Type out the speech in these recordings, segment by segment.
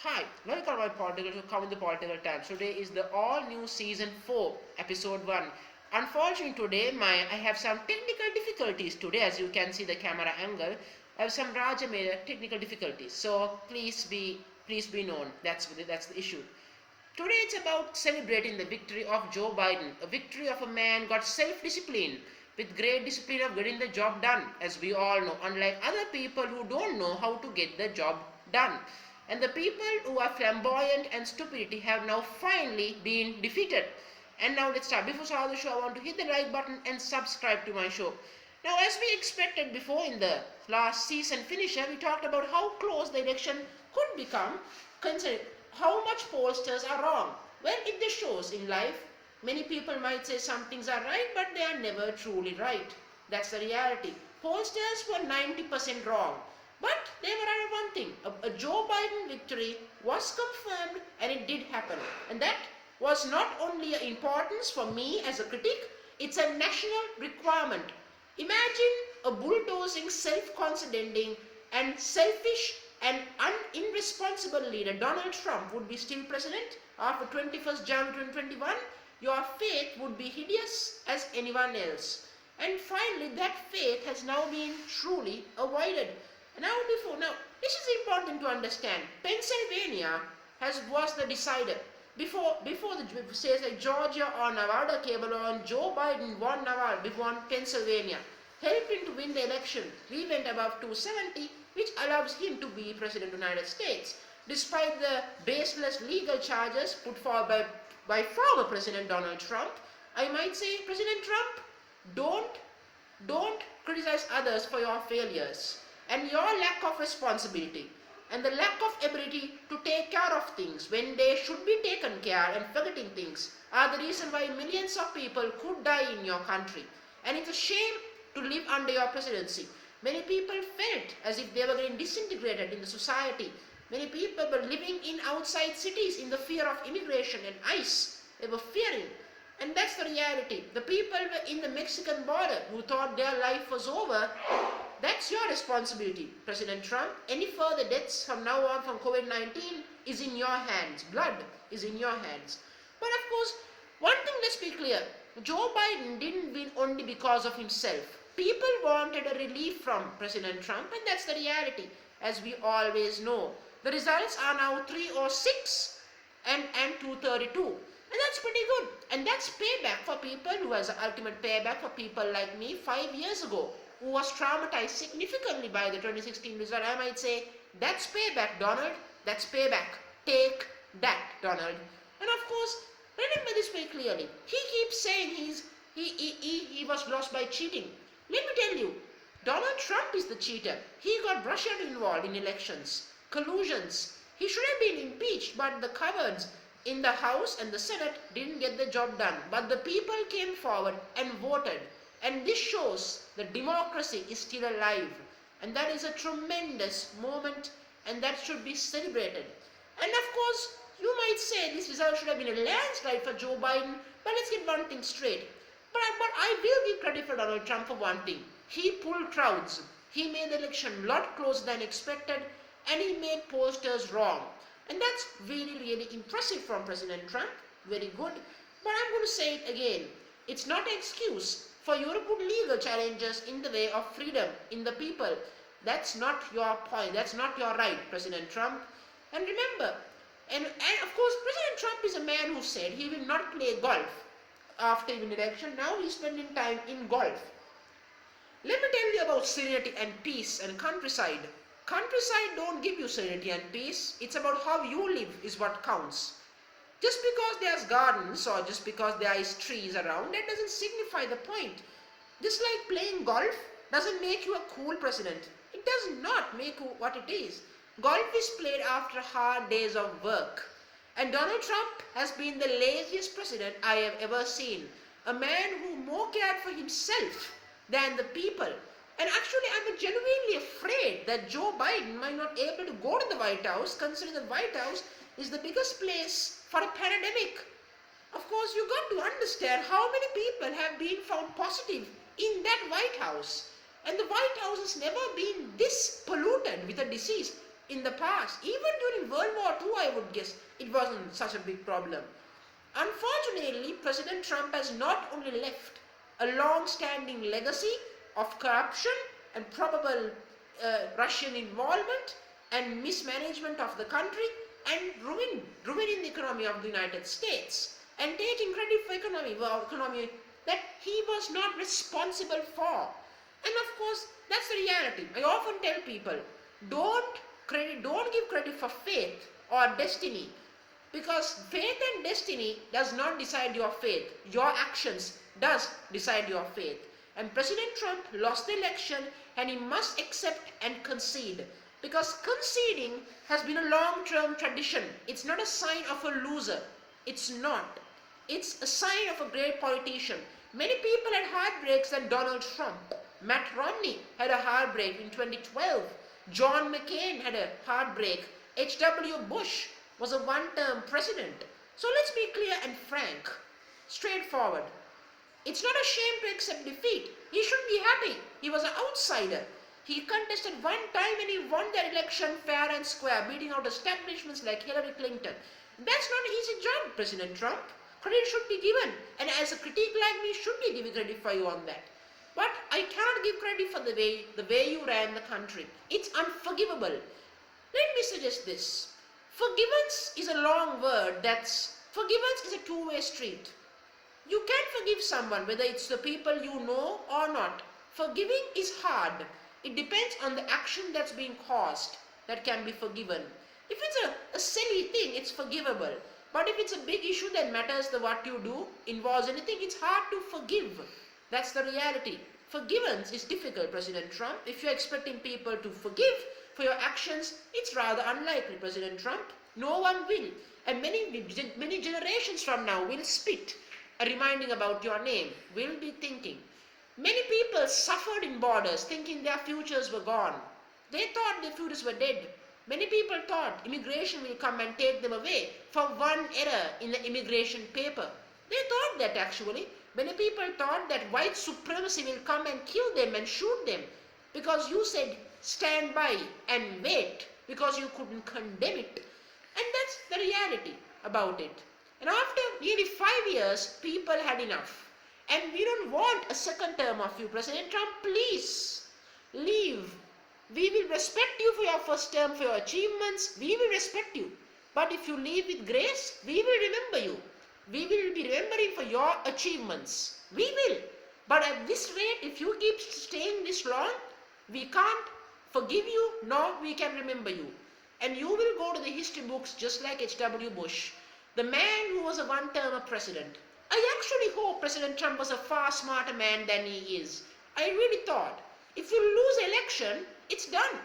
Hi, welcome to Come in the Political Times. Today is the all-new season 4, episode 1. Unfortunately, today I have some technical difficulties today. As you can see the camera angle, I have some Raja technical difficulties. So please be known. That's the issue. Today it's about celebrating the victory of Joe Biden, a victory of a man got self-discipline with great discipline of getting the job done, as we all know, unlike other people who don't know how to get the job done. And the people who are flamboyant and stupidity have now finally been defeated. And now let's start. Before starting the show, I want to hit the like button and subscribe to my show. Now, as we expected before in the last season finisher, we talked about how close the election could become, considering how much pollsters are wrong. Well, it just shows in life, many people might say some things are right, but they are never truly right. That's the reality. Pollsters were 90% wrong. But they were right of one thing. A Joe Biden victory was confirmed and it did happen. And that was not only an importance for me as a critic, it's a national requirement. Imagine a bulldozing, self-conceding and selfish and irresponsible leader, Donald Trump, would be still president after 21st January 2021. Your fate would be hideous as anyone else. And finally, that fate has now been truly avoided. Now, this is important to understand. Pennsylvania was the decider. Before the states like Georgia or Nevada came along, Joe Biden won Pennsylvania, helped him to win the election. We went above 270, which allows him to be President of the United States. Despite the baseless legal charges put forward by former President Donald Trump, I might say, President Trump, don't criticize others for your failures and your lack of responsibility and the lack of ability to take care of things when they should be taken care, and forgetting things are the reason why millions of people could die in your country. And it's a shame to live under your presidency. Many people felt as if they were getting disintegrated in the society. Many people were living in outside cities in the fear of immigration and ICE. They were fearing. And that's the reality. The people were in the Mexican border who thought their life was over. That's your responsibility, President Trump. Any further deaths from now on from COVID-19 is in your hands. Blood is in your hands. But of course, one thing, let's be clear. Joe Biden didn't win only because of himself. People wanted a relief from President Trump, and that's the reality, as we always know. The results are now 306 and 232. And that's pretty good. And that's payback for people who has the ultimate payback for people like me 5 years ago, who was traumatized significantly by the 2016 result. I might say, that's payback, Donald. That's payback. Take that, Donald. And of course, remember this very clearly. He keeps saying he was lost by cheating. Let me tell you, Donald Trump is the cheater. He got Russia involved in elections, collusions. He should have been impeached, but the cowards in the House and the Senate didn't get the job done. But the people came forward and voted. And this shows that democracy is still alive. And that is a tremendous moment, and that should be celebrated. And of course, you might say this result should have been a landslide for Joe Biden, but let's get one thing straight. But I will give credit for Donald Trump for one thing. He pulled crowds. He made the election a lot closer than expected, and he made pollsters wrong. And that's really, really impressive from President Trump. Very good. But I'm going to say it again. It's not an excuse for you to put legal challenges in the way of freedom in the people. That's not your point. That's not your right, President Trump. And remember, and of course, President Trump is a man who said he will not play golf after an election. Now he's spending time in golf. Let me tell you about serenity and peace and countryside. Countryside don't give you serenity and peace. It's about how you live is what counts. Just because there's gardens or just because there is trees around, that doesn't signify the point. Just like playing golf doesn't make you a cool president. It does not make you what it is. Golf is played after hard days of work. And Donald Trump has been the laziest president I have ever seen. A man who more cared for himself than the people. And actually, I'm genuinely afraid that Joe Biden might not be able to go to the White House, considering the White House is the biggest place for a pandemic. Of course, you got to understand how many people have been found positive in that White House. And the White House has never been this polluted with a disease. in the past. Even during World War II, I would guess, it wasn't such a big problem. Unfortunately, President Trump has not only left a long-standing legacy of corruption and probable Russian involvement and mismanagement of the country and ruining the economy of the United States and taking credit for economy that he was not responsible for. And of course, that's the reality. I often tell people, don't give credit for faith or destiny, because faith and destiny does not decide your faith. Your actions does decide your faith. And President Trump lost the election and he must accept and concede, because conceding has been a long-term tradition. It's not a sign of a loser. It's not. It's a sign of a great politician. Many people had heartbreaks than Donald Trump. Matt Romney had a heartbreak in 2012. John McCain had a heartbreak. H.W. Bush was a one-term president. So let's be clear and frank, straightforward. It's not a shame to accept defeat. He should be happy. He was an outsider. He contested one time and he won that election fair and square, beating out establishments like Hillary Clinton. That's not an easy job, President Trump. Credit should be given, and as a critic like me should be giving credit for you on that. But I cannot give credit for the way you ran the country. It's unforgivable. Let me suggest this. Forgiveness is a long word. Forgiveness is a two-way street. You can forgive someone whether it's the people you know or not. Forgiving is hard. It depends on the action that's being caused that can be forgiven. If it's a silly thing, it's forgivable. But if it's a big issue that matters what you do, involves anything, it's hard to forgive. That's the reality. Forgiveness is difficult, President Trump. If you're expecting people to forgive for your actions, it's rather unlikely, President Trump. No one will. And many generations from now will spit, reminding about your name, will be thinking. Many people suffered in borders thinking their futures were gone. They thought their futures were dead. Many people thought immigration will come and take them away for one error in the immigration paper. They thought that actually. Many people thought that white supremacy will come and kill them and shoot them because you said stand by and wait because you couldn't condemn it. And that's the reality about it. And after nearly 5 years, people had enough. And we don't want a second term of you, President Trump. Please leave. We will respect you for your first term, for your achievements. We will respect you. But if you leave with grace, we will remember you. We will be remembering for your achievements. We will. But at this rate, if you keep staying this long, we can't forgive you, nor we can remember you. And you will go to the history books just like H.W. Bush, the man who was a one-term president. I actually hope President Trump was a far smarter man than he is. I really thought, if you lose election, it's done.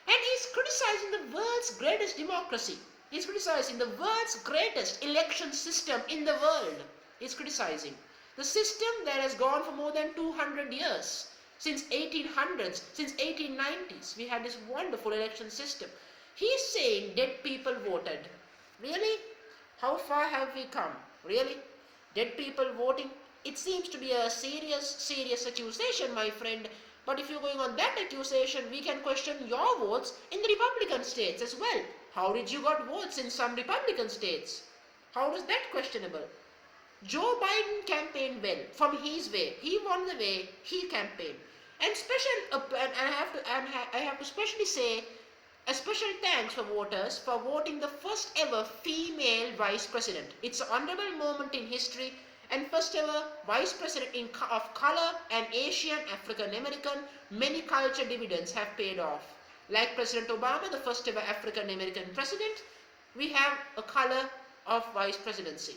And he's criticizing the world's greatest democracy. He's criticizing the world's greatest election system in the world. He's criticizing the system that has gone for more than 200 years. Since 1800s, since 1890s, we had this wonderful election system. He's saying dead people voted. Really? How far have we come? Really? Dead people voting? It seems to be a serious accusation, my friend. But if you're going on that accusation, we can question your votes in the Republican states as well. How did you got votes in some Republican states? How is that questionable? Joe Biden campaigned well from his way. He won the way he campaigned. And I have to especially say a special thanks for voters for voting the first ever female vice president. It's an honorable moment in history, and first ever vice president of color and Asian, African American. Many culture dividends have paid off. Like President Obama, the first ever African American president, we have a color of vice presidency.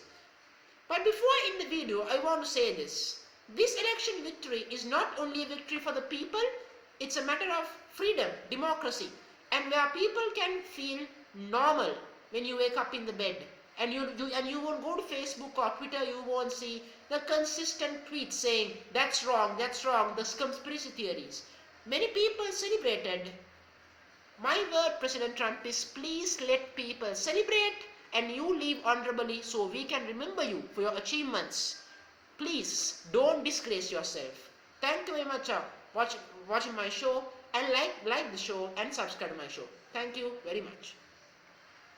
But before I end the video, I want to say this. This election victory is not only a victory for the people, it's a matter of freedom, democracy, and where people can feel normal when you wake up in the bed. And you won't go to Facebook or Twitter, you won't see the consistent tweets saying, that's wrong, the conspiracy theories. Many people celebrated. My word, President Trump, is please let people celebrate and you live honorably so we can remember you for your achievements. Please don't disgrace yourself. Thank you very much for watching my show, and like the show and subscribe to my show. Thank you very much.